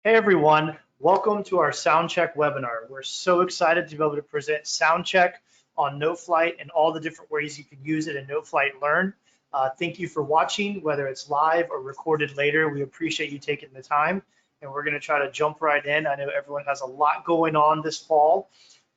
Hey everyone, welcome to our SoundCheck webinar. We're so excited to be able to present SoundCheck on Noteflight and all the different ways you can use it in Noteflight Learn. Thank you for watching, whether it's live or recorded later. We appreciate you taking the time, and we're going to try to jump right in. I know everyone has a lot going on this fall,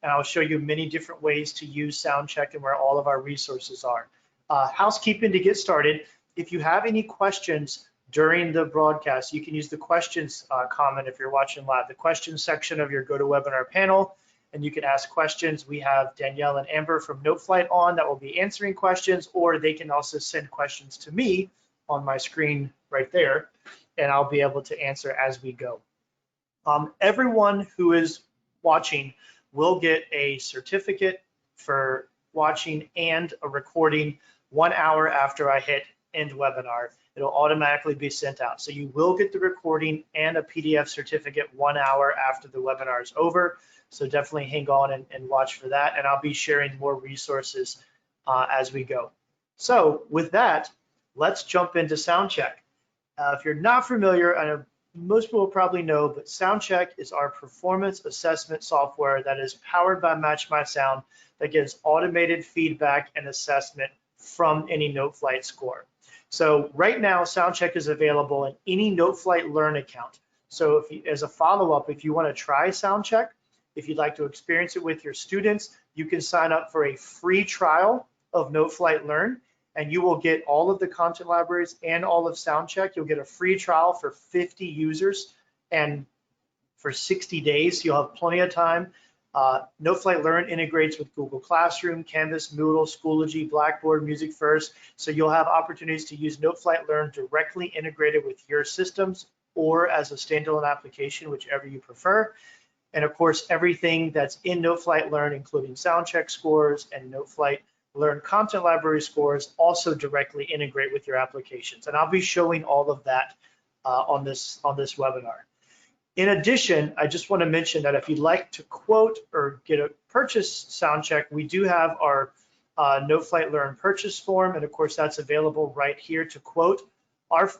and I'll show you many different ways to use SoundCheck and where all of our resources are. Housekeeping to get started. If you have any questions during the broadcast, you can use the questions comment if you're watching live, the questions section of your GoToWebinar panel, and you can ask questions. We have Danielle and Amber from Noteflight on that will be answering questions, or they can also send questions to me on my screen right there, and I'll be able to answer as we go. Everyone who is watching will get a certificate for watching and a recording 1 hour after I hit end webinar. It'll automatically be sent out. So you will get the recording and a PDF certificate 1 hour after the webinar is over. So definitely hang on and watch for that. And I'll be sharing more resources as we go. So with that, let's jump into SoundCheck. If you're not familiar, I know most people probably know, but SoundCheck is our performance assessment software that is powered by Match My Sound that gives automated feedback and assessment from any Noteflight score. So right now, SoundCheck is available in any Noteflight Learn account. So if you, as a follow-up, if you want to try SoundCheck, if you'd like to experience it with your students, you can sign up for a free trial of Noteflight Learn, and you will get all of the content libraries and all of SoundCheck. You'll get a free trial for 50 users and for 60 days. You'll have plenty of time. Noteflight Learn integrates with Google Classroom, Canvas, Moodle, Schoology, Blackboard, Music First. So you'll have opportunities to use Noteflight Learn directly integrated with your systems or as a standalone application, whichever you prefer. And of course, everything that's in Noteflight Learn, including SoundCheck scores and Noteflight Learn content library scores, also directly integrate with your applications. And I'll be showing all of that on this webinar. In addition, I just want to mention that if you'd like to quote or get a purchase SoundCheck, we do have our Noteflight Learn purchase form, and of course that's available right here to quote. Our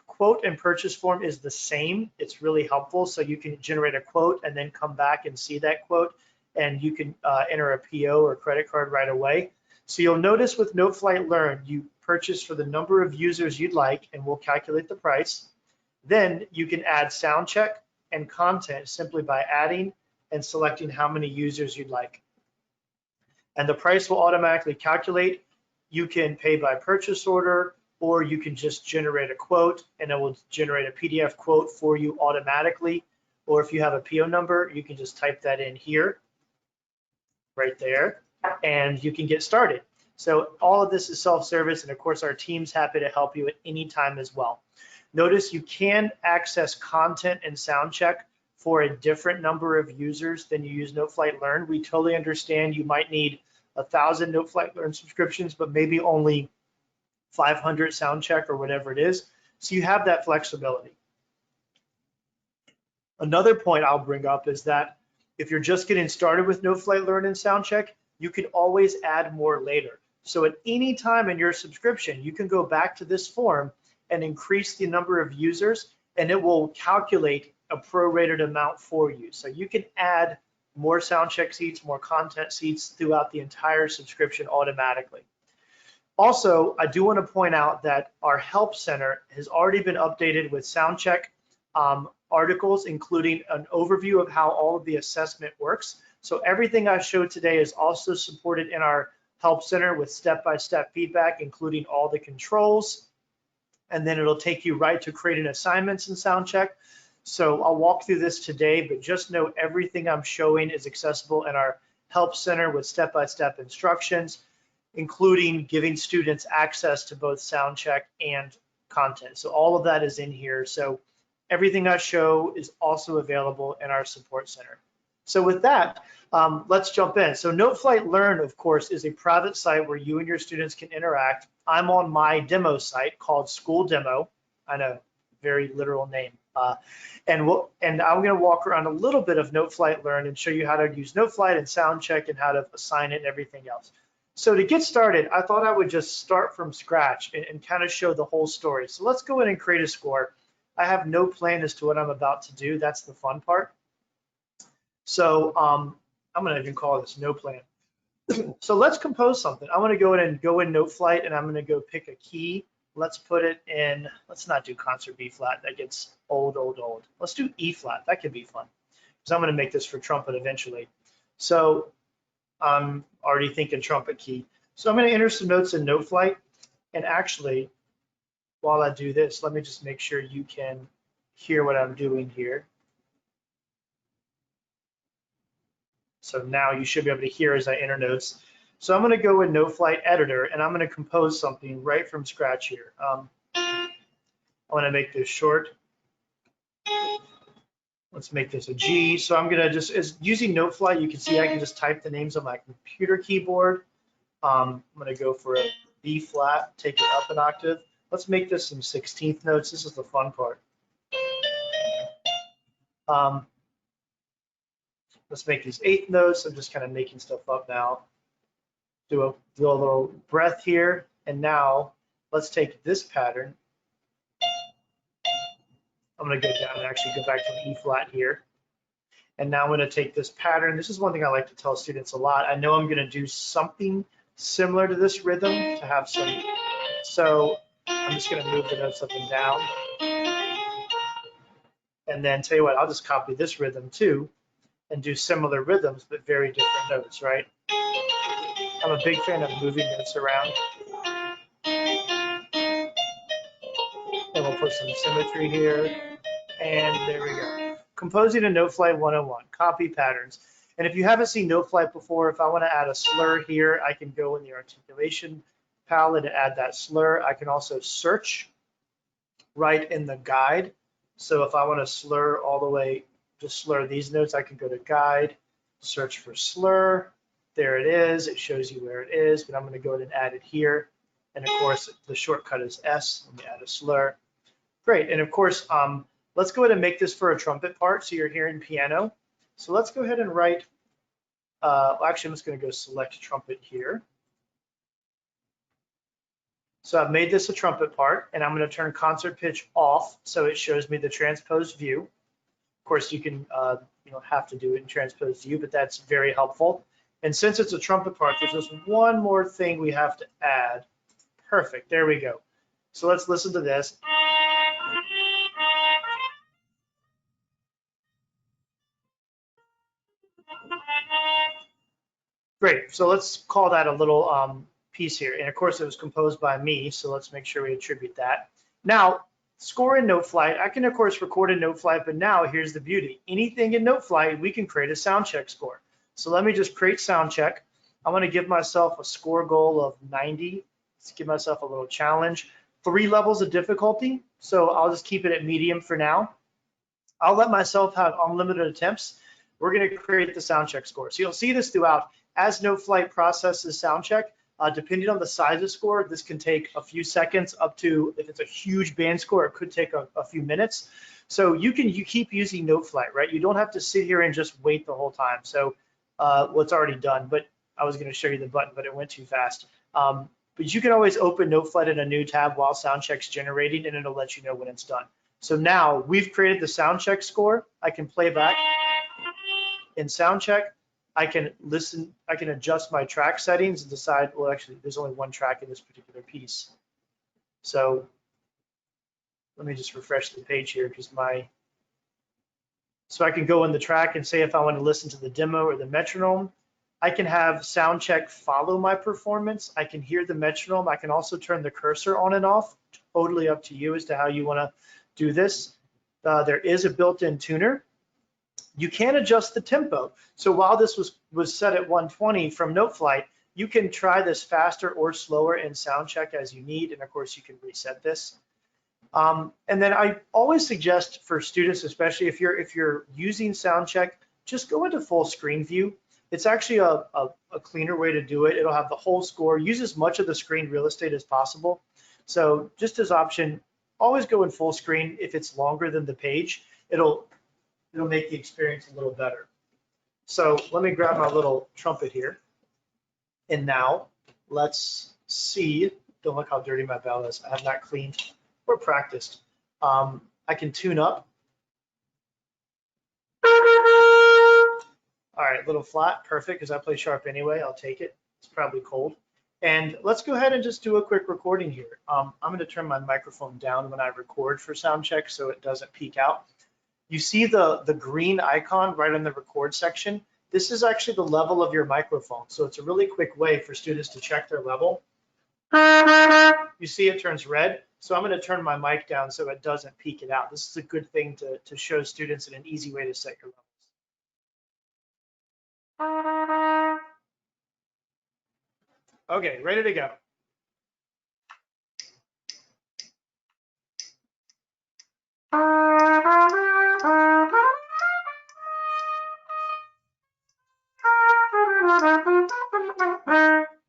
quote and purchase form is the same. It's really helpful, so you can generate a quote and then come back and see that quote, and you can enter a PO or credit card right away. So you'll notice with Noteflight Learn, you purchase for the number of users you'd like, and we'll calculate the price. Then you can add SoundCheck and content simply by adding and selecting how many users you'd like. And the price will automatically calculate. You can pay by purchase order, or you can just generate a quote and it will generate a PDF quote for you automatically. Or if you have a PO number, you can just type that in here, right there, and you can get started. So all of this is self-service, and of course our team's happy to help you at any time as well. Notice you can access content in SoundCheck for a different number of users than you use Noteflight Learn. We totally understand you might need 1,000 Noteflight Learn subscriptions, but maybe only 500 SoundCheck or whatever it is. So you have that flexibility. Another point I'll bring up is that if you're just getting started with Noteflight Learn and SoundCheck, you can always add more later. So at any time in your subscription, you can go back to this form and increase the number of users, and it will calculate a prorated amount for you. So you can add more SoundCheck seats, more content seats throughout the entire subscription automatically. Also, I do want to point out that our Help Center has already been updated with SoundCheck articles, including an overview of how all of the assessment works. So everything I showed today is also supported in our Help Center with step-by-step feedback, including all the controls. And then it'll take you right to creating assignments in SoundCheck. So I'll walk through this today, but just note everything I'm showing is accessible in our Help Center with step-by-step instructions, including giving students access to both SoundCheck and content. So all of that is in here. So everything I show is also available in our support center. So with that, let's jump in. So Noteflight Learn, of course, is a private site where you and your students can interact. I'm on my demo site called School Demo. I know, very literal name. And I'm going to walk around a little bit of Noteflight Learn and show you how to use Noteflight and SoundCheck and how to assign it and everything else. So to get started, I thought I would just start from scratch and kind of show the whole story. So let's go in and create a score. I have no plan as to what I'm about to do. That's the fun part. So I'm going to even call this no plan. So let's compose something. I'm going to go in Noteflight, and I'm going to go pick a key. Let's put it in, let's not do concert B flat. That gets old. Let's do E flat. That could be fun, because I'm going to make this for trumpet eventually. So I'm already thinking trumpet key. So I'm going to enter some notes in Noteflight. And actually, while I do this, let me just make sure you can hear what I'm doing here. So now you should be able to hear as I enter notes. So I'm going to go in Noteflight Editor, and I'm going to compose something right from scratch here. I want to make this short. Let's make this a G. So I'm going to just, using Noteflight, you can see I can just type the names on my computer keyboard. I'm going to go for a B flat, take it up an octave. Let's make this some 16th notes. This is the fun part. Let's make these 8th notes. I'm just kind of making stuff up now. Do a little breath here. And now let's take this pattern. I'm going to go down and actually go back to an E flat here. And now I'm going to take this pattern. This is one thing I like to tell students a lot. I know I'm going to do something similar to this rhythm to have some. So I'm just going to move the notes up and down. And then tell you what, I'll just copy this rhythm too and do similar rhythms, but very different notes, right? I'm a big fan of moving notes around. And we'll put some symmetry here. And there we go. Composing a Noteflight 101, copy patterns. And if you haven't seen Noteflight before, if I want to add a slur here, I can go in the articulation palette and add that slur. I can also search right in the guide. So if I want to slur all the way, just slur these notes, I can go to guide, search for slur. There it is. It shows you where it is, but I'm going to go ahead and add it here. And of course, the shortcut is S. Let me add a slur. Great. And of course, let's go ahead and make this for a trumpet part. So you're hearing piano. So let's go ahead and write, actually, I'm just going to go select trumpet here. So I've made this a trumpet part, and I'm going to turn concert pitch off so it shows me the transposed view. Of course, you can, you don't have to do it in transposed view, but that's very helpful. And since it's a trumpet part, there's just one more thing we have to add. Perfect. There we go. So let's listen to this. Great. So let's call that a little piece here. And of course, it was composed by me, so let's make sure we attribute that. Now, score in Noteflight. I can, of course, record in Noteflight, but now here's the beauty. Anything in Noteflight, we can create a SoundCheck score. So let me just create SoundCheck. I'm going to give myself a score goal of 90. Let's give myself a little challenge. 3 levels of difficulty. So I'll just keep it at medium for now. I'll let myself have unlimited attempts. We're going to create the SoundCheck score. So you'll see this throughout. As Noteflight processes SoundCheck, depending on the size of score, this can take a few seconds up to, if it's a huge band score, it could take a few minutes. So you keep using Noteflight, right? You don't have to sit here and just wait the whole time. So what's already done, but I was going to show you the button, but it went too fast. But you can always open Noteflight in a new tab while SoundCheck's generating, and it'll let you know when it's done. So now we've created the SoundCheck score. I can play back in SoundCheck. I can listen, I can adjust my track settings and decide, well, actually, there's only one track in this particular piece. So let me just refresh the page here because so I can go in the track and say if I want to listen to the demo or the metronome. I can have SoundCheck follow my performance. I can hear the metronome. I can also turn the cursor on and off. Totally up to you as to how you want to do this. There is a built-in tuner. You can adjust the tempo. So while this was set at 120 from Noteflight, you can try this faster or slower in SoundCheck as you need. And of course, you can reset this. And then I always suggest for students, especially if you're using SoundCheck, just go into full screen view. It's actually a cleaner way to do it. It'll have the whole score. Use as much of the screen real estate as possible. So just as option, always go in full screen. If it's longer than the page, it'll make the experience a little better. So let me grab my little trumpet here. And now let's see. Don't look how dirty my bell is. I have not cleaned or practiced. I can tune up. All right, a little flat, perfect, because I play sharp anyway. I'll take it. It's probably cold. And let's go ahead and just do a quick recording here. I'm going to turn my microphone down when I record for SoundCheck so it doesn't peak out. You see the green icon right in the record section? This is actually the level of your microphone. So it's a really quick way for students to check their level. You see it turns red. So I'm going to turn my mic down so it doesn't peak it out. This is a good thing to show students and an easy way to set your levels. Okay, ready to go.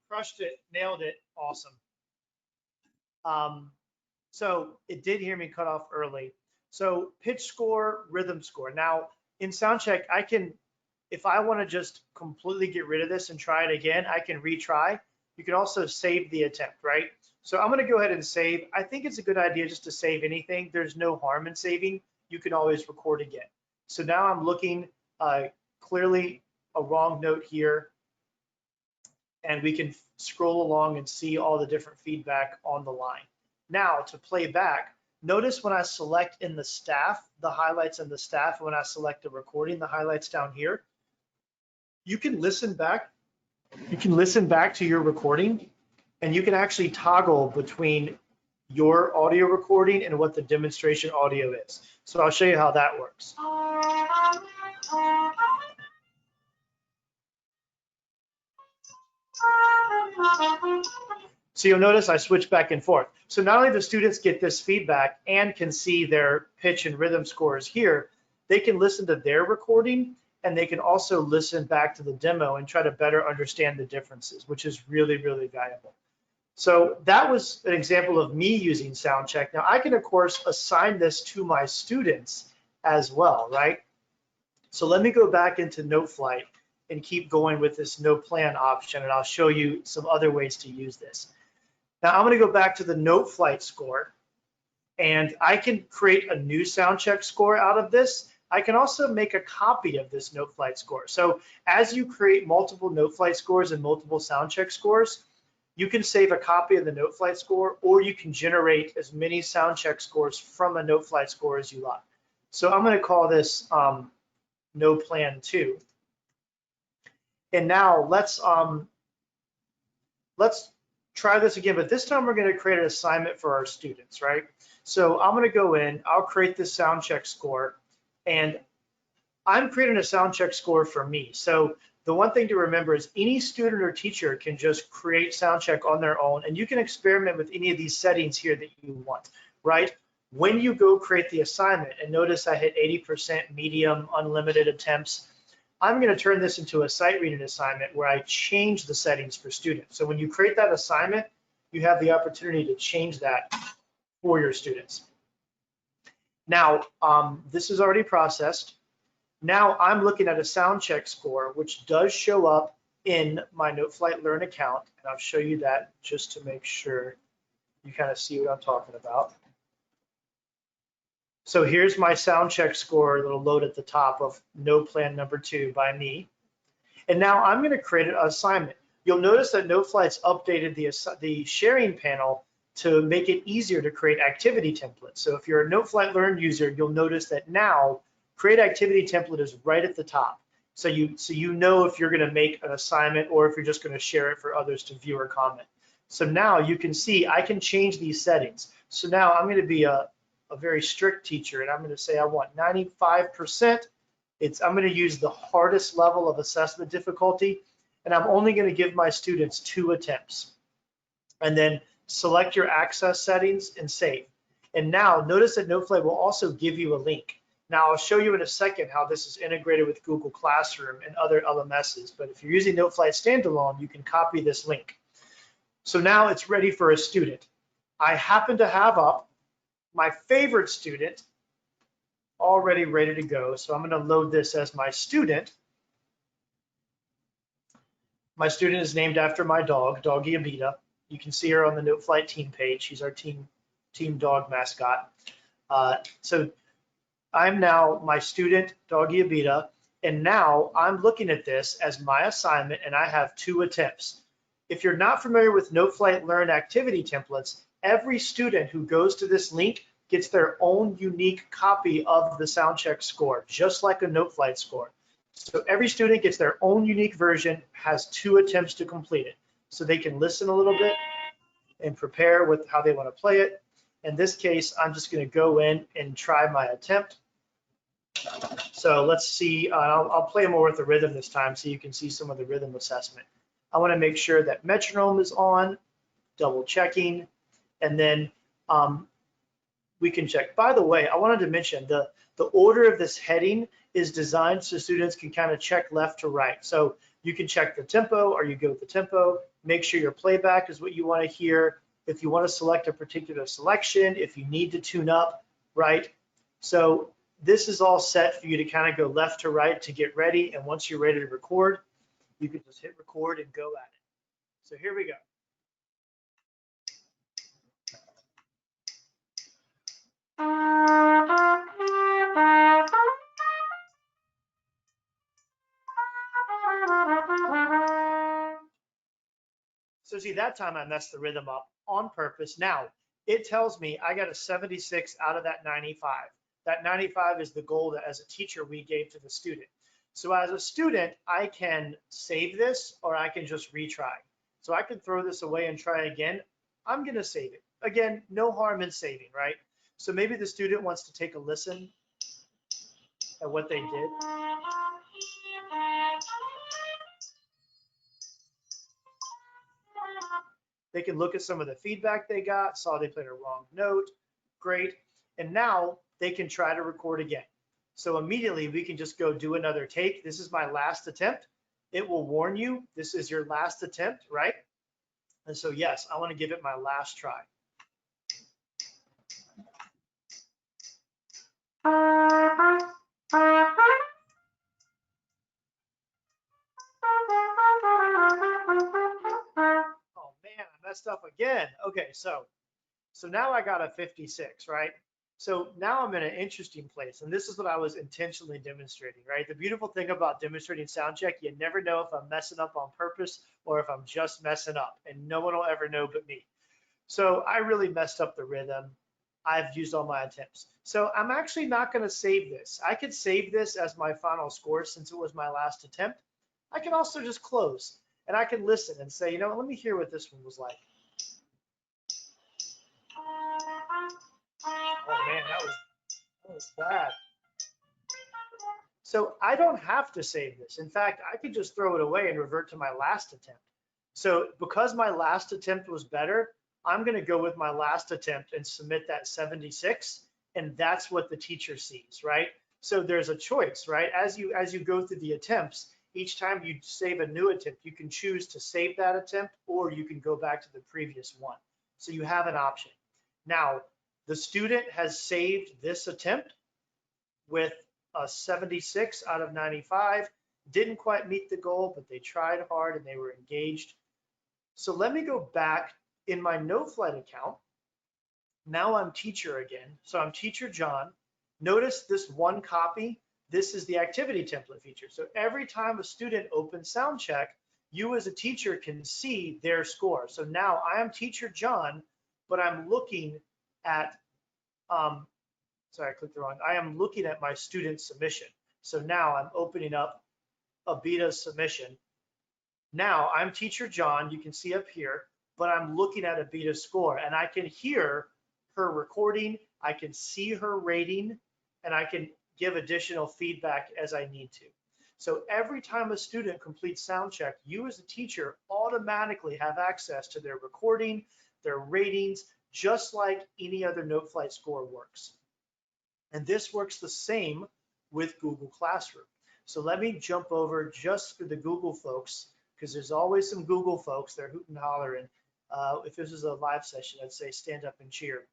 Crushed it, nailed it, awesome. So it did hear me cut off early. So pitch score, rhythm score. Now in SoundCheck, I can, if I want to just completely get rid of this and try it again, I can retry. You can also save the attempt, right? So I'm going to go ahead and save. I think it's a good idea just to save anything. There's no harm in saving. You can always record again. So now I'm looking clearly a wrong note here, and we can scroll along and see all the different feedback on the line. Now to play back, notice when I select in the staff, the highlights in the staff, when I select the recording, the highlights down here, you can listen back. You can listen back to your recording, and you can actually toggle between your audio recording and what the demonstration audio is. So I'll show you how that works. So you'll notice I switch back and forth. So not only do students get this feedback and can see their pitch and rhythm scores here, they can listen to their recording, and they can also listen back to the demo and try to better understand the differences, which is really, really valuable. So that was an example of me using SoundCheck. Now I can, of course, assign this to my students as well, right? So let me go back into Noteflight and keep going with this no plan option, and I'll show you some other ways to use this. Now I'm going to go back to the Noteflight score, and I can create a new SoundCheck score out of this. I can also make a copy of this Noteflight score. So as you create multiple Noteflight scores and multiple SoundCheck scores, you can save a copy of the Noteflight score, or you can generate as many SoundCheck scores from a Noteflight score as you like. So I'm going to call this No Plan 2. And now let's try this again, but this time we're going to create an assignment for our students, right? So I'm going to go in, I'll create this SoundCheck score, and I'm creating a SoundCheck score for me. So the one thing to remember is any student or teacher can just create SoundCheck on their own, and you can experiment with any of these settings here that you want, right? When you go create the assignment, and notice I hit 80%, medium, unlimited attempts, I'm going to turn this into a sight reading assignment where I change the settings for students. So when you create that assignment, you have the opportunity to change that for your students. Now, this is already processed. Now I'm looking at a SoundCheck score, which does show up in my Noteflight Learn account, and I'll show you that just to make sure you kind of see what I'm talking about. So here's my SoundCheck score that'll load at the top of No Plan number 2 by me. And now I'm going to create an assignment. You'll notice that Noteflight's updated the sharing panel to make it easier to create activity templates. So if you're a Noteflight Learn user, you'll notice that now Create Activity Template is right at the top. So you know if you're going to make an assignment or if you're just going to share it for others to view or comment. So now you can see I can change these settings. So now I'm going to be a very strict teacher, and I'm going to say I want 95%. I'm going to use the hardest level of assessment difficulty, and I'm only going to give my students 2 attempts. And then select your access settings and save. And now notice that Noteflight will also give you a link. Now I'll show you in a second how this is integrated with Google Classroom and other LMSs, but if you're using Noteflight standalone, you can copy this link. So now it's ready for a student. I happen to have up my favorite student already ready to go. So I'm going to load this as my student. My student is named after my dog, Doggy Abita. You can see her on the Noteflight team page. She's our team dog mascot. So I'm now my student, Doggy Abita, and now I'm looking at this as my assignment, and I have 2 attempts. If you're not familiar with Noteflight Learn activity templates, every student who goes to this link gets their own unique copy of the SoundCheck score, just like a Noteflight score. So every student gets their own unique version, has 2 attempts to complete it. So they can listen a little bit and prepare with how they want to play it. In this case, I'm just going to go in and try my attempt. So let's see, I'll play more with the rhythm this time so you can see some of the rhythm assessment. I want to make sure that metronome is on, double checking, and then we can check. By the way, I wanted to mention the order of this heading is designed so students can kind of check left to right. So you can check the tempo, or you go with the tempo, make sure your playback is what you want to hear. If you want to select a particular selection, if you need to tune up, right? So this is all set for you to kind of go left to right to get ready. And once you're ready to record, you can just hit record and go at it. So here we go. So see, that time I messed the rhythm up on purpose. Now, it tells me I got a 76 out of that 95. That 95 is the goal that as a teacher we gave to the student. So as a student, I can save this, or I can just retry. So I can throw this away and try again. I'm going to save it. Again, no harm in saving, right? So maybe the student wants to take a listen at what they did. They can look at some of the feedback they got, saw they played a wrong note, great. And now they can try to record again. So immediately we can just go do another take. This is my last attempt. It will warn you, this is your last attempt, right? And so yes, I want to give it my last try. Oh man, I messed up again. Okay, so now I got a 56, right? So now I'm in an interesting place, and this is what I was intentionally demonstrating, right? The beautiful thing about demonstrating sound check, you never know if I'm messing up on purpose or if I'm just messing up, and no one will ever know but me. So I really messed up the rhythm. I've used all my attempts. So I'm actually not going to save this. I could save this as my final score since it was my last attempt. I can also just close, and I can listen and say, you know, let me hear what this one was like. Oh man, that was bad. So I don't have to save this. In fact, I could just throw it away and revert to my last attempt. So because my last attempt was better, I'm going to go with my last attempt and submit that 76. And that's what the teacher sees, right? So there's a choice, right? As you go through the attempts, each time you save a new attempt, you can choose to save that attempt, or you can go back to the previous one. So you have an option. Now, the student has saved this attempt with a 76 out of 95. Didn't quite meet the goal, but they tried hard and they were engaged. So let me go back in my Noteflight account. Now I'm teacher again. So I'm teacher John. Notice this one copy. This is the activity template feature. So every time a student opens SoundCheck, you as a teacher can see their score. So now I am teacher John, but I'm looking at, sorry, I clicked the wrong. I am looking at my student submission. So now I'm opening up a beta submission. Now I'm teacher John, you can see up here, but I'm looking at a beta score, and I can hear her recording, I can see her rating, and I can give additional feedback as I need to. So every time a student completes SoundCheck, you as a teacher automatically have access to their recording, their ratings, just like any other Noteflight score works. And this works the same with Google Classroom. So let me jump over just for the Google folks, because there's always some Google folks, they're hooting and hollering. If this is a live session, I'd say stand up and cheer.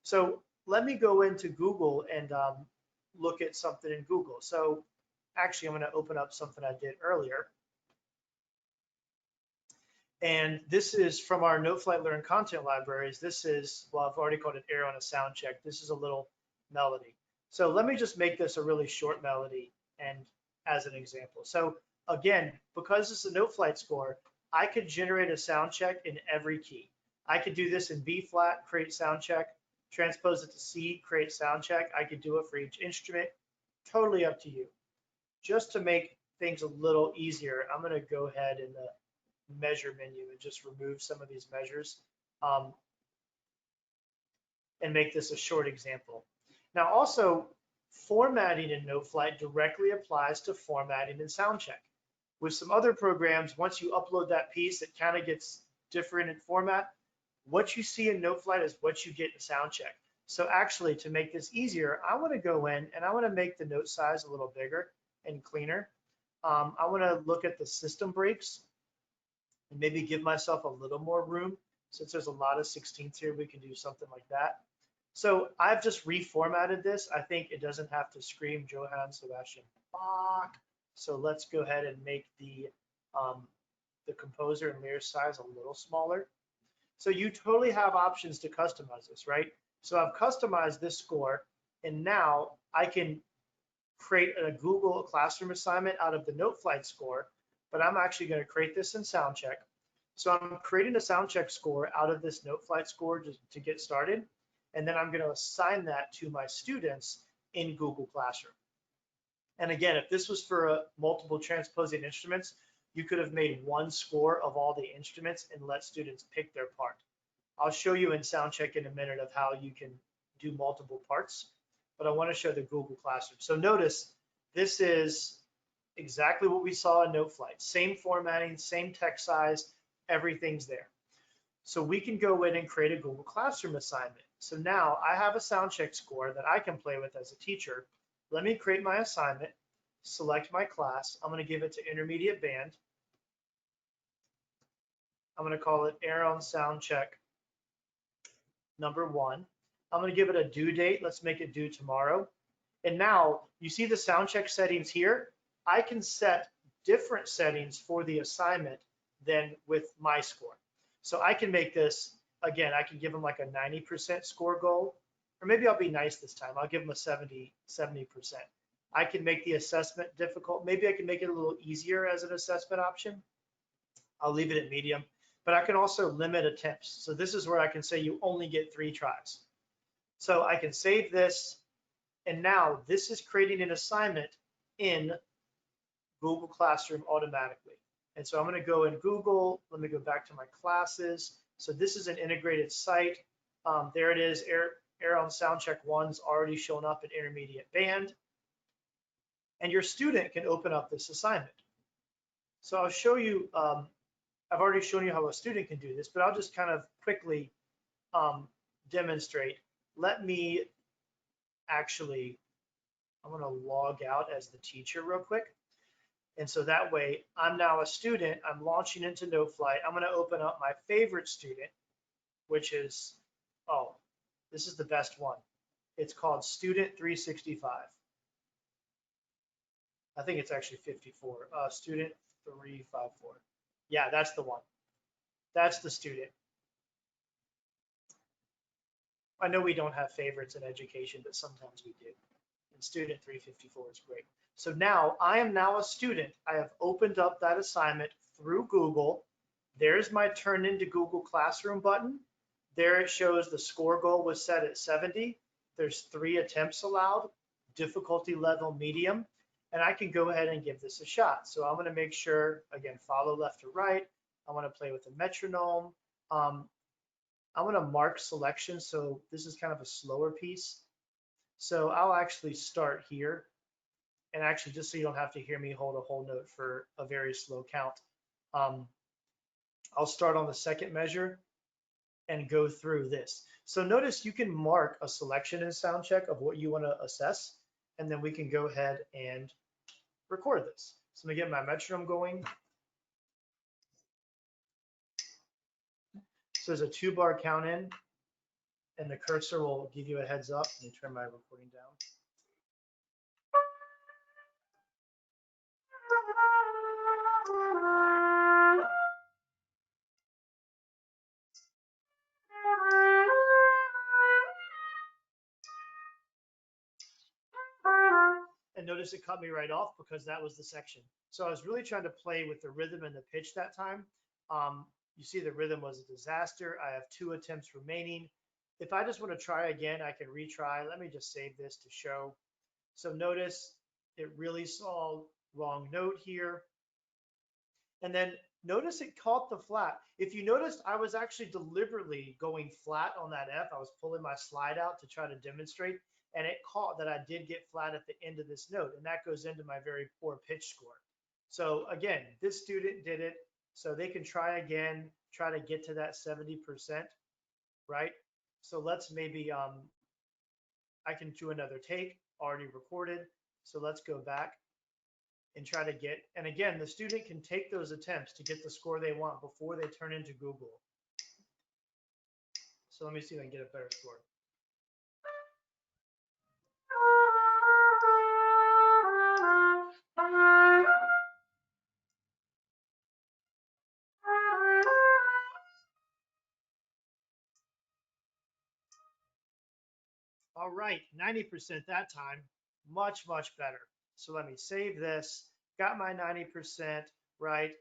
So let me go into Google and look at something in Google. So actually, I'm going to open up something I did earlier. And this is from our Noteflight Learn content libraries. This is, well, I've already called it Arrow on a SoundCheck. This is a little melody. So let me just make this a really short melody and as an example. So again, because it's a Noteflight score, I could generate a sound check in every key. I could do this in B flat, create sound check, transpose it to C, create sound check. I could do it for each instrument, totally up to you. Just to make things a little easier, I'm gonna go ahead in the measure menu and just remove some of these measures um, and make this a short example. Now also, formatting in Noteflight directly applies to formatting in SoundCheck. With some other programs, once you upload that piece, it kind of gets different in format. What you see in Noteflight is what you get in SoundCheck. So actually, to make this easier, I want to go in and I want to make the note size a little bigger and cleaner. I want to look at the system breaks and maybe give myself a little more room. Since there's a lot of 16ths here, we can do something like that. So I've just reformatted this. I think it doesn't have to scream Johann Sebastian Bach. So let's go ahead and make the composer and layer size a little smaller. So you totally have options to customize this, right? So I've customized this score, and now I can create a Google Classroom assignment out of the Noteflight score, but I'm actually going to create this in SoundCheck. So I'm creating a SoundCheck score out of this Noteflight score just to get started, and then I'm going to assign that to my students in Google Classroom. And again, if this was for multiple transposing instruments, you could have made one score of all the instruments and let students pick their part. I'll show you in SoundCheck in a minute of how you can do multiple parts, but I want to show the Google Classroom. So notice this is exactly what we saw in Noteflight. Same formatting, same text size, everything's there. So we can go in and create a Google Classroom assignment. So now I have a SoundCheck score that I can play with as a teacher. Let me create my assignment, select my class. I'm going to give it to intermediate band. I'm going to call it Air on SoundCheck number 1. I'm going to give it a due date. Let's make it due tomorrow. And now you see the SoundCheck settings here. I can set different settings for the assignment than with my score. So I can make this, again, I can give them like a 90% score goal, or maybe I'll be nice this time. I'll give them a 70%. I can make the assessment difficult. Maybe I can make it a little easier as an assessment option. I'll leave it at medium, but I can also limit attempts. So this is where I can say you only get 3 tries. So I can save this, and now this is creating an assignment in Google Classroom automatically. And so I'm going to go in Google. Let me go back to my classes. So this is an integrated site. There it is. Air on SoundCheck 1's already shown up in intermediate band. And your student can open up this assignment. So I'll show you, I've already shown you how a student can do this, but I'll just kind of quickly demonstrate. Let me actually, I'm going to log out as the teacher real quick. And so that way, I'm now a student. I'm launching into Noteflight. I'm going to open up my favorite student, which is, oh, this is the best one. It's called Student 365. I think it's actually 54. Student 354. Yeah, that's the one. That's the student. I know we don't have favorites in education, but sometimes we do. And Student 354 is great. So now I am now a student. I have opened up that assignment through Google. There's my turn into Google Classroom button. There it shows the score goal was set at 70. There's 3 attempts allowed, difficulty level medium, and I can go ahead and give this a shot. So I'm going to make sure, again, follow left to right. I want to play with a metronome. I want to mark selection. So this is kind of a slower piece. So I'll actually start here. And actually, just so you don't have to hear me hold a whole note for a very slow count, I'll start on the second measure and go through this. So notice you can mark a selection in SoundCheck of what you want to assess, and then we can go ahead and record this. So I'm gonna get my metronome going. So there's a 2-bar count in, and the cursor will give you a heads up. Let me turn my recording down. and notice it cut me right off because that was the section. So I was really trying to play with the rhythm and the pitch that time. You see the rhythm was a disaster. I have 2 attempts remaining. If I just want to try again, I can retry. Let me just save this to show. So notice it really saw wrong note here. And then notice it caught the flat. If you noticed, I was actually deliberately going flat on that F. I was pulling my slide out to try to demonstrate, and it caught that I did get flat at the end of this note, and that goes into my very poor pitch score. So again, this student did it, so they can try again, try to get to that 70%, right? So let's maybe, I can do another take, already recorded. So let's go back and try to get, and again, the student can take those attempts to get the score they want before they turn into Google. So let me see if I can get a better score. All right, 90% that time, much, much better. So let me save this, got my 90%, right?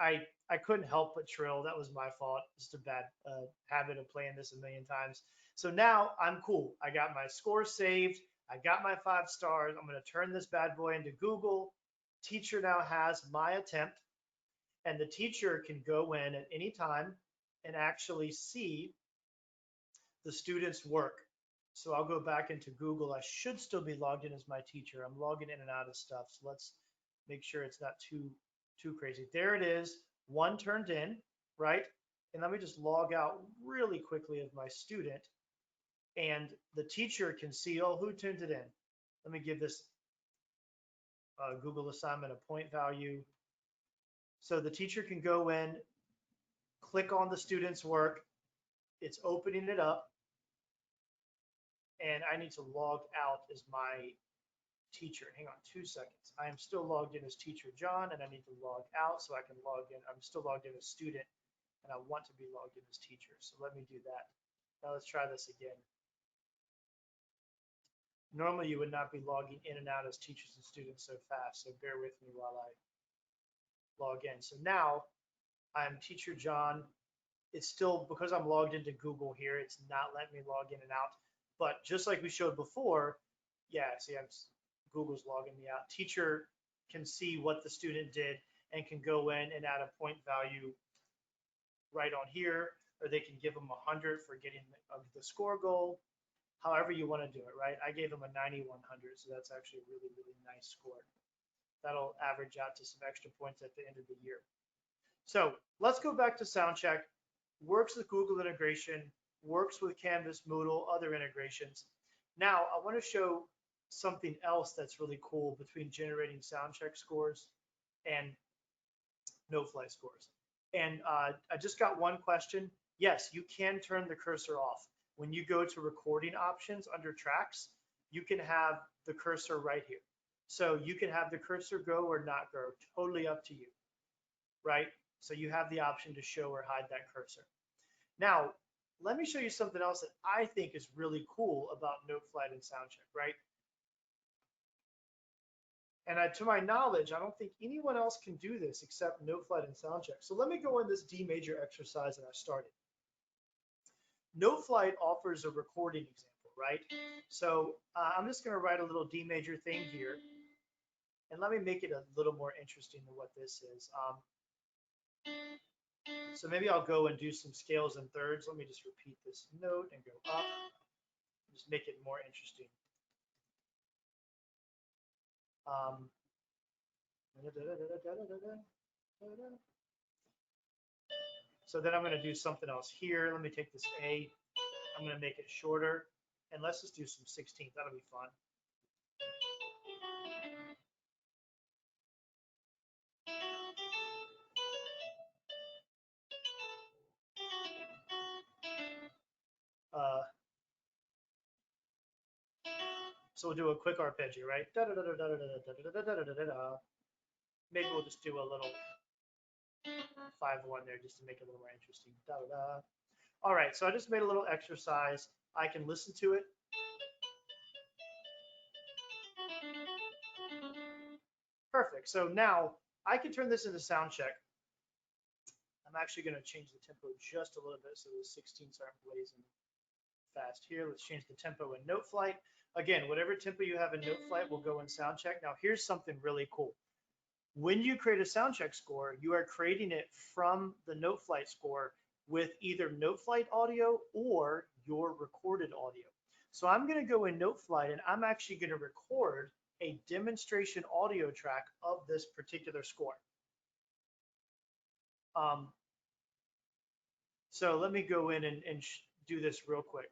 I couldn't help but trill. That was my fault. Just a bad habit of playing this a million times. So now I'm cool. I got my score saved. I got my 5 stars. I'm going to turn this bad boy into Google. Teacher now has my attempt, and the teacher can go in at any time and actually see the student's work. So I'll go back into Google. I should still be logged in as my teacher. I'm logging in and out of stuff. So let's make sure it's not too crazy. There it is, 1 turned in, right? And let me just log out really quickly of my student. And the teacher can see, oh, who turned it in? Let me give this Google assignment a point value. So the teacher can go in, click on the student's work. It's opening it up. And I need to log out as my teacher. Hang on 2 seconds. I am still logged in as teacher John, and I need to log out so I can log in. I'm still logged in as student, and I want to be logged in as teacher. So let me do that. Now let's try this again. Normally you would not be logging in and out as teachers and students so fast, so bear with me while I log in. So now I'm teacher John. It's still, because I'm logged into Google here, it's not letting me log in and out. But just like we showed before, yeah, see, Google's logging me out. Teacher can see what the student did and can go in and add a point value right on here, or they can give them 100 for getting the score goal, however you want to do it, right? I gave them a 9100, so that's actually a really, really nice score. That'll average out to some extra points at the end of the year. So let's go back to SoundCheck. Works with Google integration, works with Canvas, Moodle, other integrations. Now I want to show something else that's really cool between generating SoundCheck scores and Noteflight scores. And I just got one question. Yes, you can turn the cursor off. When you go to recording options under tracks, you can have the cursor right here. So you can have the cursor go or not go, totally up to you, right? So you have the option to show or hide that cursor. Now, let me show you something else that I think is really cool about Noteflight and SoundCheck, right? And to my knowledge, I don't think anyone else can do this except Noteflight and SoundCheck. So let me go in this D major exercise that I started. Noteflight offers a recording example, right? So I'm just going to write a little D major thing here. And let me make it a little more interesting than what this is. So maybe I'll go and do some scales and thirds. Let me just repeat this note and go up. Just make it more interesting. So then I'm going to do something else here. Let me take this A. I'm going to make it shorter. And let's just do some 16th. That'll be fun. So we'll do a quick arpeggio, right? Maybe we'll just do a little 5-1 there just to make it a little more interesting. All right, so I just made a little exercise. I can listen to it. Perfect. So now I can turn this into SoundCheck. I'm actually going to change the tempo just a little bit so the 16s aren't blazing fast here. Let's change the tempo in Noteflight. Again, whatever tempo you have in Noteflight will go in SoundCheck. Now here's something really cool. When you create a SoundCheck score, you are creating it from the Noteflight score with either Noteflight audio or your recorded audio. So I'm going to go in Noteflight and I'm actually going to record a demonstration audio track of this particular score. So let me go in and do this real quick.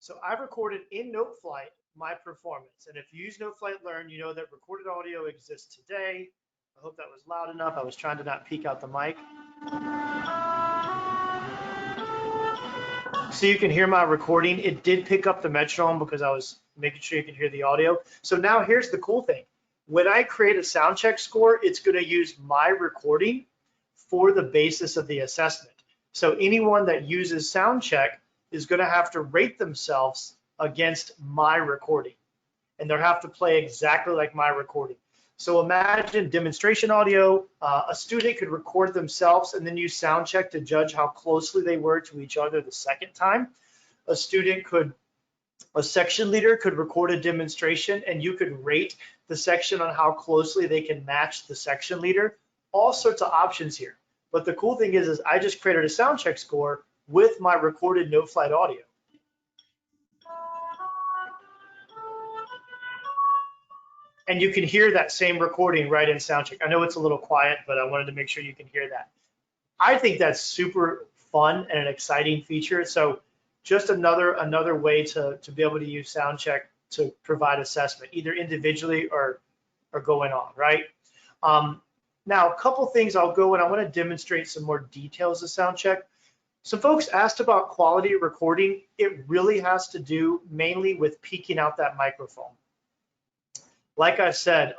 So I've recorded in Noteflight my performance. And if you use Noteflight Learn, you know that recorded audio exists today. I hope that was loud enough. I was trying to not peek out the mic. So you can hear my recording. It did pick up the metronome because I was making sure you can hear the audio. So now here's the cool thing. When I create a SoundCheck score, it's going to use my recording for the basis of the assessment. So anyone that uses SoundCheck is going to have to rate themselves against my recording. And they'll have to play exactly like my recording. So imagine demonstration audio, a student could record themselves and then use SoundCheck to judge how closely they were to each other the second time. A section leader could record a demonstration and you could rate the section on how closely they can match the section leader. All sorts of options here. But the cool thing is I just created a SoundCheck score with my recorded Noteflight audio. And you can hear that same recording right in SoundCheck. I know it's a little quiet, but I wanted to make sure you can hear that. I think that's super fun and an exciting feature. So just another way to be able to use SoundCheck to provide assessment, either individually or going on, right? Now, a couple things I'll go and I want to demonstrate some more details of SoundCheck. Some folks asked about quality recording. It really has to do mainly with peaking out that microphone. Like I said,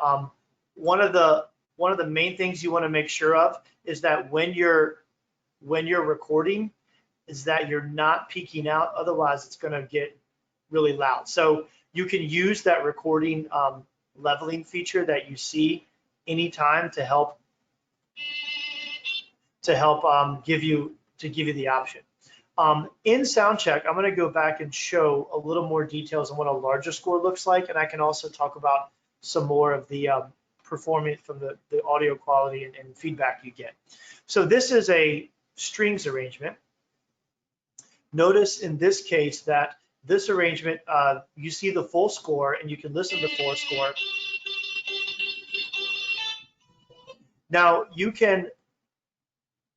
one of the main things you want to make sure of is that when you're recording, is that you're not peaking out. Otherwise, it's going to get really loud. So you can use that recording leveling feature that you see anytime to help give you the option. In SoundCheck, I'm going to go back and show a little more details on what a larger score looks like, and I can also talk about some more of the performance from the audio quality and feedback you get. So this is a strings arrangement. Notice in this case that this arrangement, you see the full score and you can listen to the full score. Now you can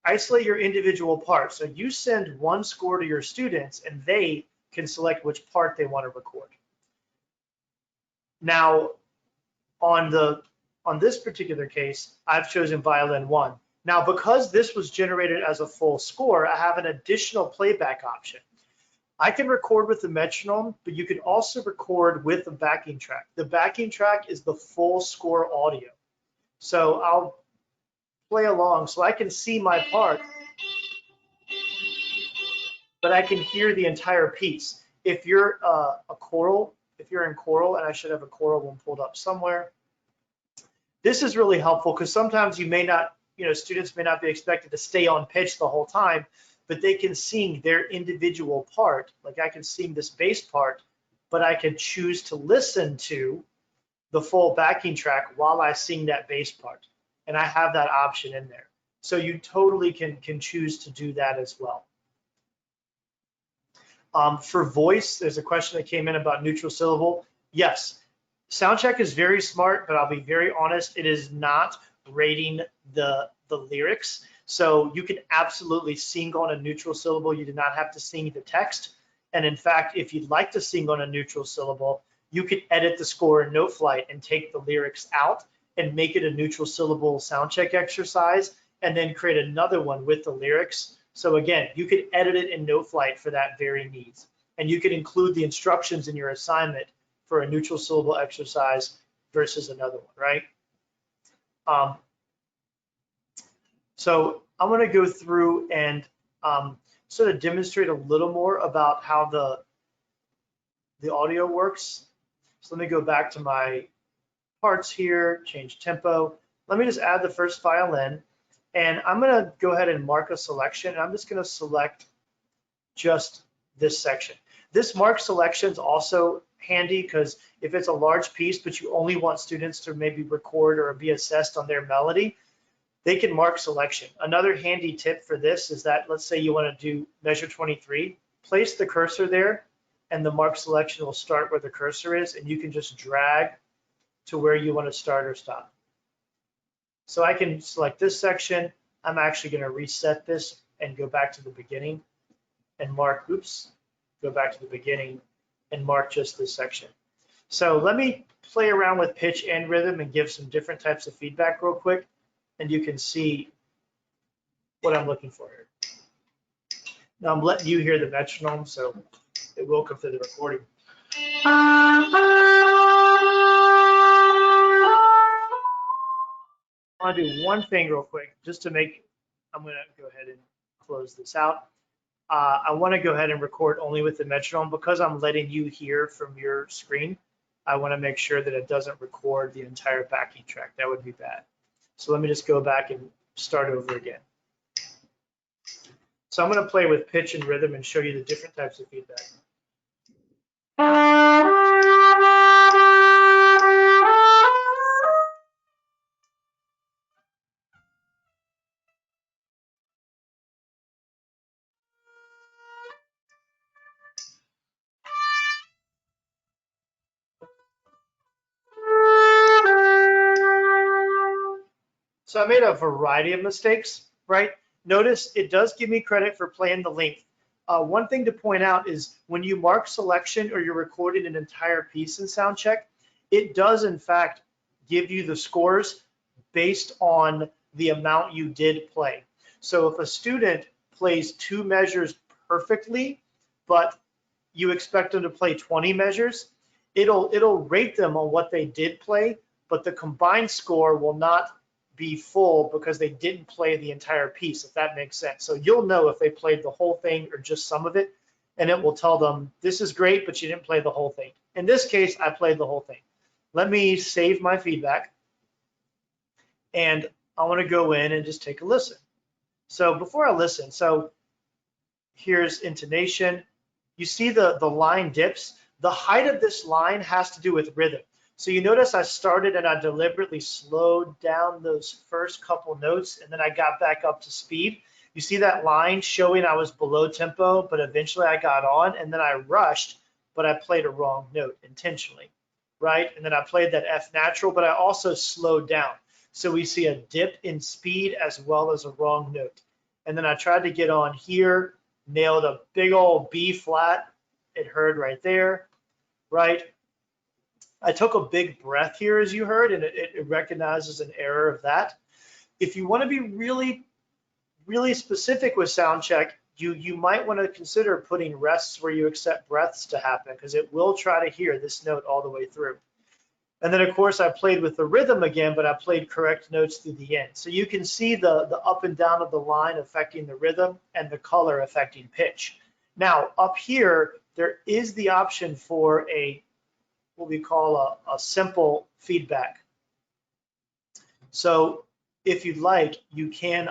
isolate your individual parts. So you send one score to your students and they can select which part they want to record. Now, on this particular case, I've chosen violin 1. Now, because this was generated as a full score, I have an additional playback option. I can record with the metronome, but you can also record with the backing track. The backing track is the full score audio. So I'll play along so I can see my part, but I can hear the entire piece. If you're if you're in choral, and I should have a choral one pulled up somewhere, this is really helpful because sometimes you may not, students may not be expected to stay on pitch the whole time, but they can sing their individual part. Like I can sing this bass part, but I can choose to listen to the full backing track while I sing that bass part. And I have that option in there. So you totally can choose to do that as well. For voice, there's a question that came in about neutral syllable. Yes, SoundCheck is very smart, but I'll be very honest, it is not rating the lyrics. So you can absolutely sing on a neutral syllable. You do not have to sing the text. And in fact, if you'd like to sing on a neutral syllable, you could edit the score in Noteflight and take the lyrics out and make it a neutral syllable SoundCheck exercise and then create another one with the lyrics. So again, you could edit it in Noteflight for that very needs. And you could include the instructions in your assignment for a neutral syllable exercise versus another one, right? So I'm going to go through and sort of demonstrate a little more about how the audio works. So let me go back to my parts here, change tempo. Let me just add the first file in, and I'm going to go ahead and mark a selection. And I'm just going to select just this section. This mark selection is also handy because if it's a large piece, but you only want students to maybe record or be assessed on their melody, they can mark selection. Another handy tip for this is that, let's say you want to do measure 23, place the cursor there, and the mark selection will start where the cursor is, and you can just drag to where you want to start or stop. So I can select this section. I'm actually going to reset this and go back to the beginning and mark, oops, go back to the beginning and mark just this section. So let me play around with pitch and rhythm and give some different types of feedback real quick, and you can see what I'm looking for here. Now I'm letting you hear the metronome, so it will come through the recording. I want to do one thing real quick, just to make, I'm going to go ahead and close this out. I want to go ahead and record only with the metronome because I'm letting you hear from your screen. I want to make sure that it doesn't record the entire backing track. That would be bad. So let me just go back and start over again. So I'm going to play with pitch and rhythm and show you the different types of feedback. So I made a variety of mistakes, right? Notice it does give me credit for playing the length. One thing to point out is when you mark selection or you're recording an entire piece in SoundCheck, it does in fact give you the scores based on the amount you did play. So if a student plays 2 measures perfectly, but you expect them to play 20 measures, it'll rate them on what they did play, but the combined score will not be full because they didn't play the entire piece, if that makes sense. So you'll know if they played the whole thing or just some of it, and it will tell them, this is great, but you didn't play the whole thing. In this case, I played the whole thing. Let me save my feedback, and I want to go in and just take a listen. So before I listen, so here's intonation. You see the line dips. The height of this line has to do with rhythm. So you notice I started and I deliberately slowed down those first couple notes, and then I got back up to speed. You see that line showing I was below tempo, but eventually I got on, and then I rushed, but I played a wrong note intentionally, right? And then I played that F natural, but I also slowed down. So we see a dip in speed as well as a wrong note. And then I tried to get on here, nailed a big old B flat. It heard right there, right? I took a big breath here, as you heard, and it recognizes an error of that. If you want to be really, really specific with SoundCheck, you might want to consider putting rests where you accept breaths to happen, because it will try to hear this note all the way through. And then, of course, I played with the rhythm again, but I played correct notes through the end. So you can see the up and down of the line affecting the rhythm and the color affecting pitch. Now, up here, there is the option for what we call a simple feedback. So if you'd like, you can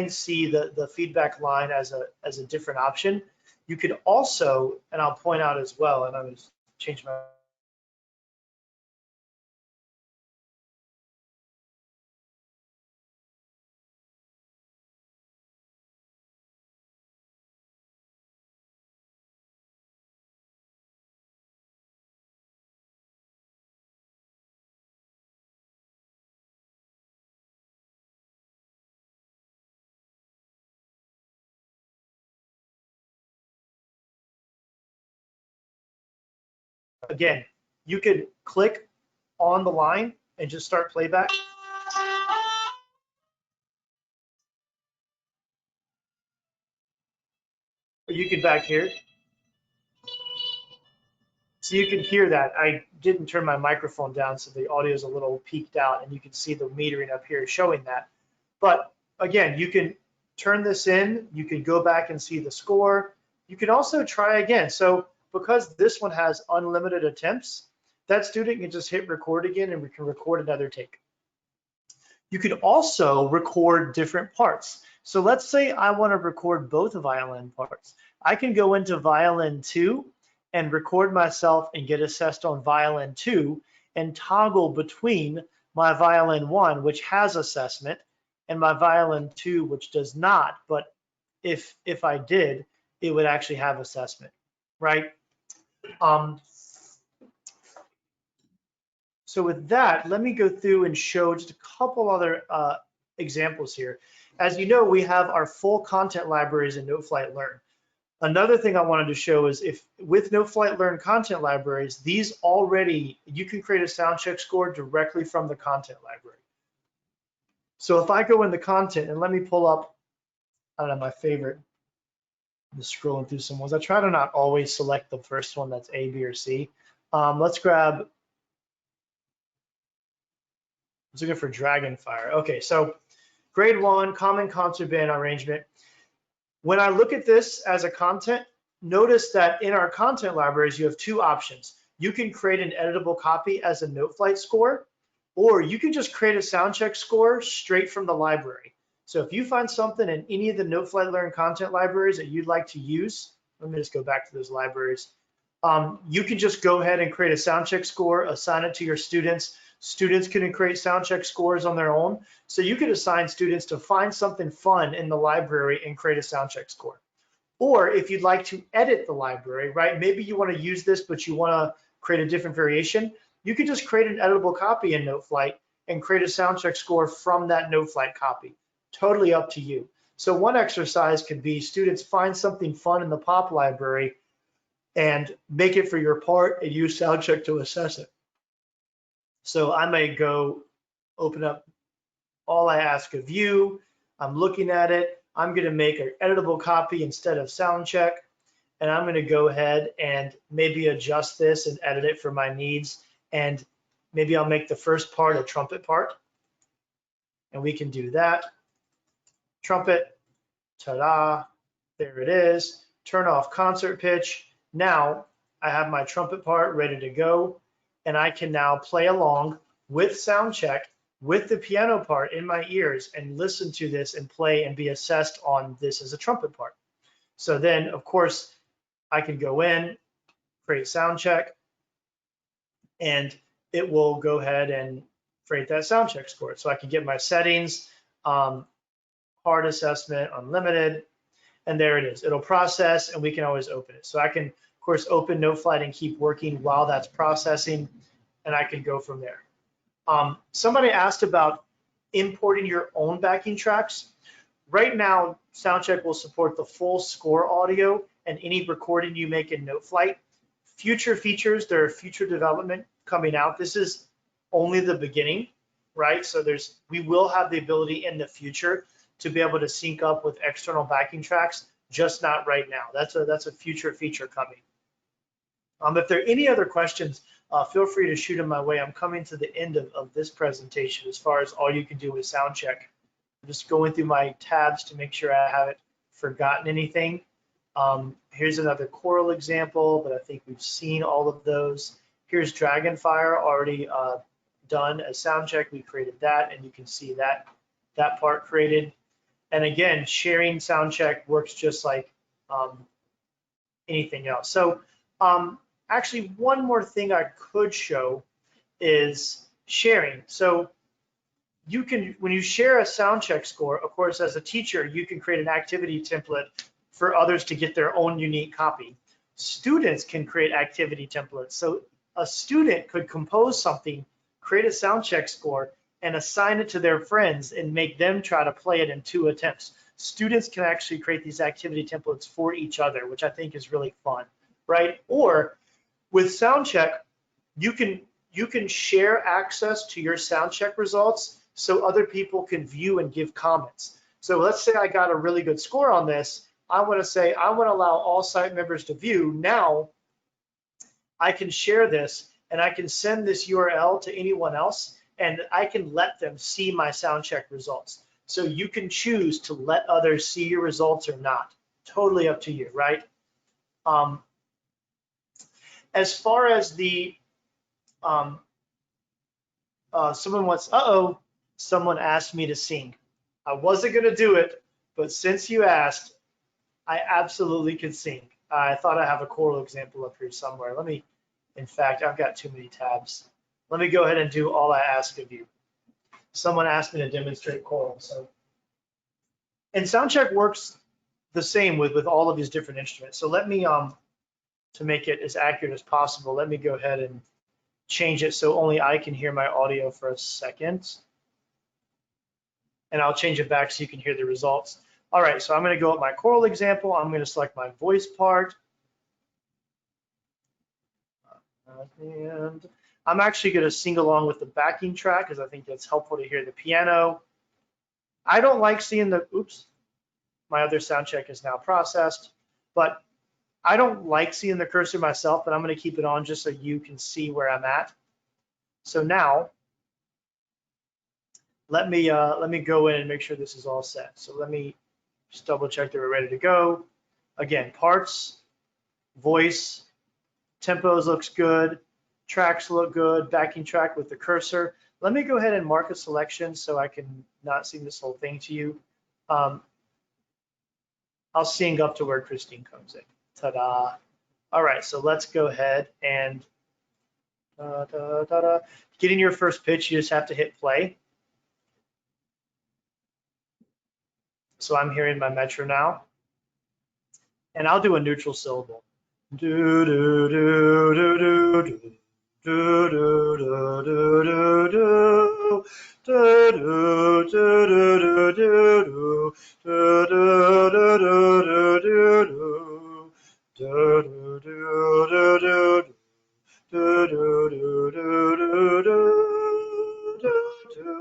see the feedback line as a different option. You could also, and I'll point out as well, and I'm going to change my again, you could click on the line and just start playback. or you can back here. So you can hear that. I didn't turn my microphone down, so the audio is a little peaked out, and you can see the metering up here showing that. But again, you can turn this in. You can go back and see the score. You can also try again. So because this one has unlimited attempts, that student can just hit record again, and we can record another take. You can also record different parts. So let's say I want to record both violin parts. I can go into violin 2 and record myself and get assessed on violin 2 and toggle between my violin 1, which has assessment, and my violin 2, which does not. But if I did, it would actually have assessment, right? So with that, let me go through and show just a couple other examples here. As you know, we have our full content libraries in Noteflight Learn. Another thing I wanted to show is if with Noteflight Learn content libraries, these already, you can create a SoundCheck score directly from the content library. So if I go in the content and let me pull up, I don't know, my favorite, I'm just scrolling through some ones. I try to not always select the first one that's A, B, or C. Let's grab, I was looking for Dragonfire. Okay, so grade 1, common concert band arrangement. When I look at this as a content, notice that in our content libraries, you have two options. You can create an editable copy as a Noteflight score, or you can just create a SoundCheck score straight from the library. So if you find something in any of the Noteflight Learn content libraries that you'd like to use, let me just go back to those libraries. You can just go ahead and create a SoundCheck score, assign it to your students. Students can create SoundCheck scores on their own. So you could assign students to find something fun in the library and create a SoundCheck score. Or if you'd like to edit the library, right? Maybe you want to use this, but you want to create a different variation. You can just create an editable copy in Noteflight and create a SoundCheck score from that Noteflight copy. Totally up to you. So one exercise could be students find something fun in the pop library and make it for your part and use SoundCheck to assess it. So I may go open up All I Ask of You. I'm looking at it. I'm going to make an editable copy instead of SoundCheck. And I'm going to go ahead and maybe adjust this and edit it for my needs. And maybe I'll make the first part a trumpet part. And we can do that. Trumpet, ta-da, there it is. Turn off concert pitch. Now I have my trumpet part ready to go. And I can now play along with SoundCheck with the piano part in my ears and listen to this and play and be assessed on this as a trumpet part. So then, of course, I can go in, create SoundCheck, and it will go ahead and create that SoundCheck score. So I can get my settings, hard assessment, unlimited, and there it is. It'll process, and we can always open it. So I can, of course, open Noteflight and keep working while that's processing, and I can go from there. Somebody asked about importing your own backing tracks. Right now, SoundCheck will support the full score audio and any recording you make in Noteflight. Future features, there are future development coming out. This is only the beginning, right? So we will have the ability in the future to be able to sync up with external backing tracks, just not right now. That's a future feature coming. If there are any other questions, feel free to shoot them my way. I'm coming to the end of this presentation as far as all you can do with SoundCheck. I'm just going through my tabs to make sure I haven't forgotten anything. Here's another choral example, but I think we've seen all of those. Here's Dragonfire already done as SoundCheck. We created that, and you can see that part created. And again, sharing SoundCheck works just like anything else. So actually, one more thing I could show is sharing. So you can, when you share a SoundCheck score, of course, as a teacher, you can create an activity template for others to get their own unique copy. Students can create activity templates. So a student could compose something, create a SoundCheck score, and assign it to their friends and make them try to play it in 2 attempts. Students can actually create these activity templates for each other, which I think is really fun, right? Or with SoundCheck, you can share access to your SoundCheck results so other people can view and give comments. So let's say I got a really good score on this. I want to say, I want to allow all site members to view. Now I can share this and I can send this URL to anyone else and I can let them see my SoundCheck results. So you can choose to let others see your results or not. Totally up to you, right? As far as the, someone asked me to sing. I wasn't gonna do it, but since you asked, I absolutely can sing. I thought I have a choral example up here somewhere. In fact, I've got too many tabs. Let me go ahead and do all I ask of you. Someone asked me to demonstrate choral. And SoundCheck works the same with all of these different instruments. So let me, to make it as accurate as possible, let me go ahead and change it so only I can hear my audio for a second. And I'll change it back so you can hear the results. All right, so I'm going to go with my choral example. I'm going to select my voice part. And I'm actually going to sing along with the backing track because I think that's helpful to hear the piano. I don't like seeing the, oops, my other SoundCheck is now processed, but I don't like seeing the cursor myself, but I'm going to keep it on just so you can see where I'm at. So now, let me go in and make sure this is all set. So let me just double check that we're ready to go. Again, parts, voice, tempos looks good, tracks look good, backing track with the cursor. Let me go ahead and mark a selection so I can not sing this whole thing to you. I'll sing up to where Christine comes in. Ta-da. All right, so let's go ahead and getting your first pitch, you just have to hit play. So I'm hearing my metro now. And I'll do a neutral syllable. Do, do, do, do, do, do. Do, do, do, do, do, do. Do, do, do, do, do, do. Do, do, do, do, do, do. Do, do, do, do, do. Do, do, do, do, do, do.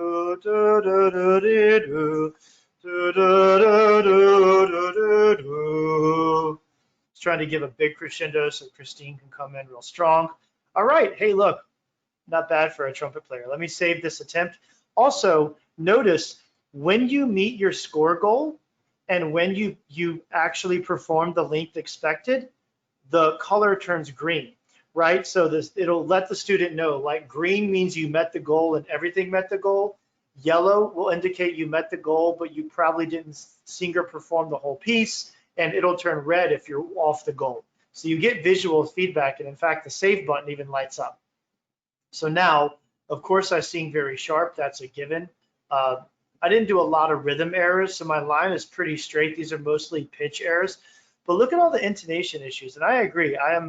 Do, do, do, do, do, do. Do, do, do, do, do, do. Just trying to give a big crescendo so Christine can come in real strong. All right, hey, look, not bad for a trumpet player. Let me save this attempt. Also, notice when you meet your score goal and when you actually perform the length expected, the color turns green, right? So it'll let the student know, like green means you met the goal and everything met the goal. Yellow will indicate you met the goal, but you probably didn't sing or perform the whole piece, and it'll turn red if you're off the goal. So you get visual feedback, and in fact, the save button even lights up. So now, of course, I sing very sharp. That's a given. I didn't do a lot of rhythm errors, so my line is pretty straight. These are mostly pitch errors. But look at all the intonation issues, and I agree. I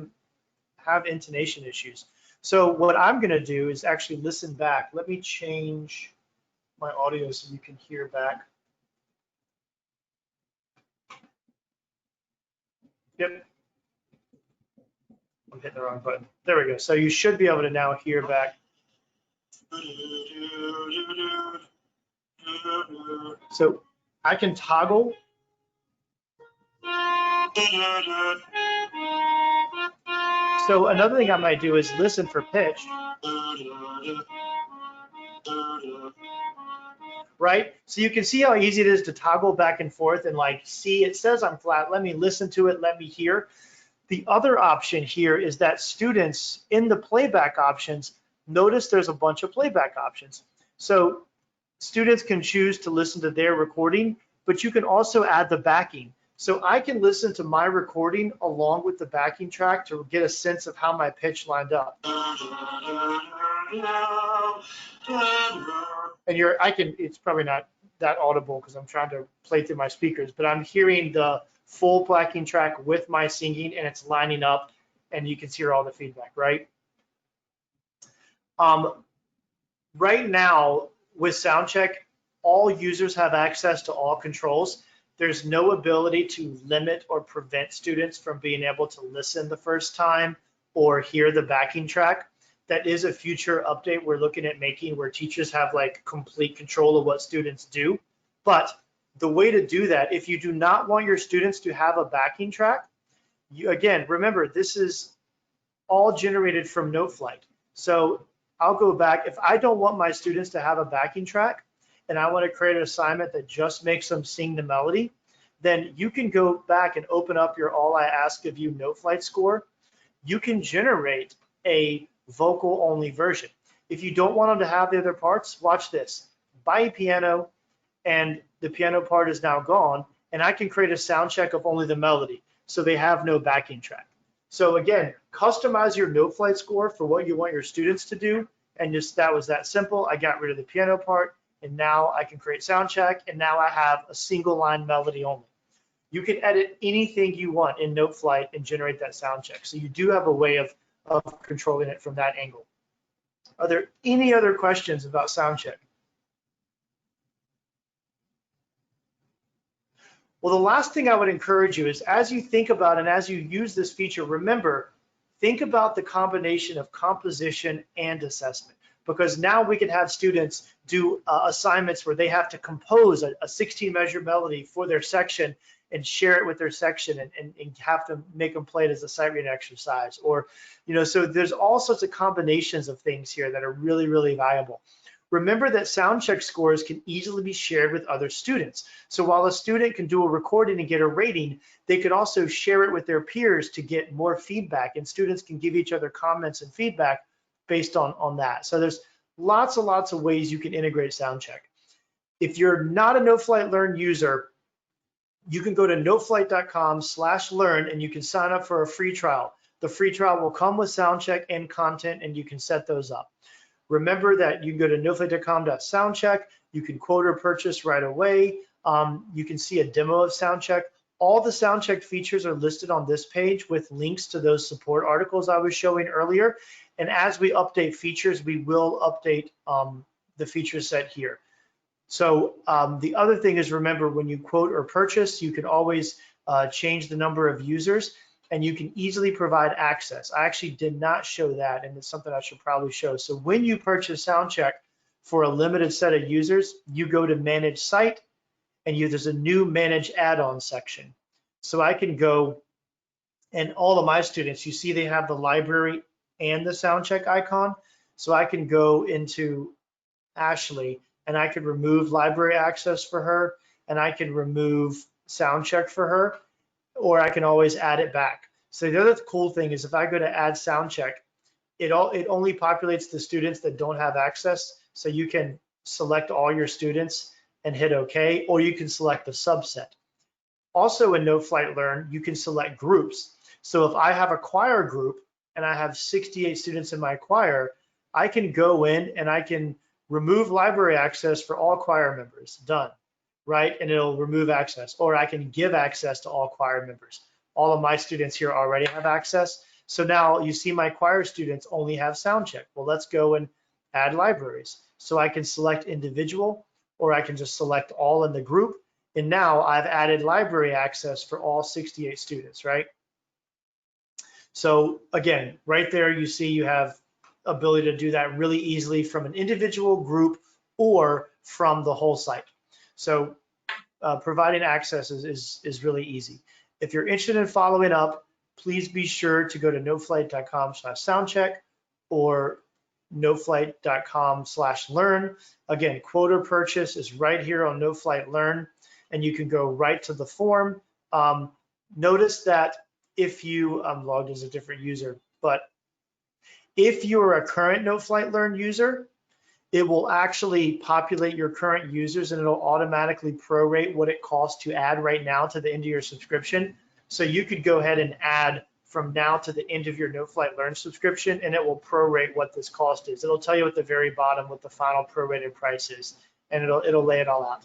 have intonation issues. So what I'm going to do is actually listen back. Let me change my audio so you can hear back. Yep. I'm hitting the wrong button. There we go. So you should be able to now hear back. So I can toggle. So another thing I might do is listen for pitch. Right? So you can see how easy it is to toggle back and forth and like, see, it says I'm flat. Let me listen to it. Let me hear. The other option here is that students in the playback options, notice there's a bunch of playback options. So students can choose to listen to their recording, but you can also add the backing. So I can listen to my recording along with the backing track to get a sense of how my pitch lined up. And it's probably not that audible because I'm trying to play through my speakers, but I'm hearing the full backing track with my singing and it's lining up and you can hear all the feedback, right? Right now with SoundCheck, all users have access to all controls. There's no ability to limit or prevent students from being able to listen the first time or hear the backing track. That is a future update we're looking at making where teachers have like complete control of what students do. But the way to do that, if you do not want your students to have a backing track, again, remember, this is all generated from Noteflight. So I'll go back. If I don't want my students to have a backing track and I want to create an assignment that just makes them sing the melody, then you can go back and open up your All I Ask of You Noteflight score. You can generate a vocal only version. If you don't want them to have the other parts, watch this. Buy a piano and the piano part is now gone, and I can create a sound check of only the melody, so they have no backing track. So again, customize your Noteflight score for what you want your students to do, and just that was that simple. I got rid of the piano part, and now I can create sound check, and now I have a single line melody only. You can edit anything you want in Noteflight and generate that sound check. So you do have a way of controlling it from that angle. Are there any other questions about SoundCheck? Well, the last thing I would encourage you is, as you think about and as you use this feature, remember, think about the combination of composition and assessment, because now we can have students do assignments where they have to compose a 16 measure melody for their section and share it with their section and have to make them play it as a sight reading exercise. Or, so there's all sorts of combinations of things here that are really, really valuable. Remember that SoundCheck scores can easily be shared with other students. So while a student can do a recording and get a rating, they could also share it with their peers to get more feedback, and students can give each other comments and feedback based on that. So there's lots and lots of ways you can integrate SoundCheck. If you're not a Noteflight Learn user, you can go to noteflight.com/learn and you can sign up for a free trial. The free trial will come with SoundCheck and content, and you can set those up. Remember that you can go to noteflight.com/soundcheck. You can quote or purchase right away. You can see a demo of SoundCheck. All the SoundCheck features are listed on this page with links to those support articles I was showing earlier. And as we update features, we will update the feature set here. So the other thing is, remember, when you quote or purchase, you can always change the number of users, and you can easily provide access. I actually did not show that, and it's something I should probably show. So when you purchase SoundCheck for a limited set of users, you go to Manage Site, and there's a new Manage Add-on section. So I can go, and all of my students, you see they have the library and the SoundCheck icon. So I can go into Ashley, and I could remove library access for her, and I can remove SoundCheck for her, or I can always add it back. So the other cool thing is, if I go to add SoundCheck, it only populates the students that don't have access. So you can select all your students and hit OK, or you can select a subset. Also in Noteflight Learn, you can select groups. So if I have a choir group and I have 68 students in my choir, I can go in and I can remove library access for all choir members. Done. Right? And it'll remove access, or I can give access to all choir members. All of my students here already have access. So now you see my choir students only have SoundCheck. Well, let's go and add libraries. So I can select individual, or I can just select all in the group. And now I've added library access for all 68 students, right? So again, right there, you see you have ability to do that really easily from an individual, group, or from the whole site. So providing access is really easy. If you're interested in following up, please be sure to go to noteflight.com/soundcheck or noteflight.com/learn. Again, quote or purchase is right here on Noteflight Learn, and you can go right to the form. Notice that if you, I'm logged as a different user, but if you're a current Noteflight Learn user, it will actually populate your current users, and it'll automatically prorate what it costs to add right now to the end of your subscription. So you could go ahead and add from now to the end of your Noteflight Learn subscription, and it will prorate what this cost is. It'll tell you at the very bottom what the final prorated price is, and it'll lay it all out.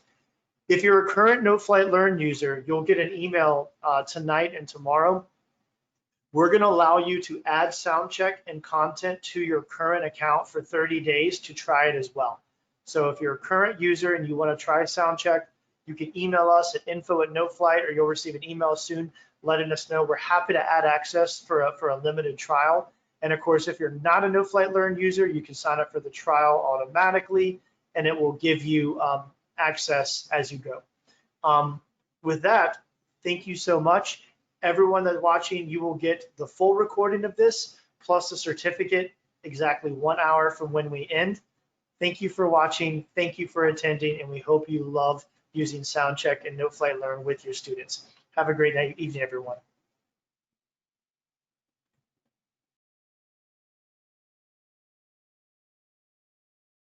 If you're a current Noteflight Learn user, you'll get an email tonight and tomorrow. We're going to allow you to add SoundCheck and content to your current account for 30 days to try it as well. So if you're a current user and you want to try SoundCheck, you can email us at info@noteflight, or you'll receive an email soon letting us know. We're happy to add access for a limited trial. And of course, if you're not a Noteflight Learn user, you can sign up for the trial automatically, and it will give you access as you go. With that, thank you so much. Everyone that's watching, you will get the full recording of this plus a certificate exactly 1 hour from when we end. Thank you for watching. Thank you for attending, and we hope you love using SoundCheck and Noteflight Learn with your students. Have a great night, evening, everyone.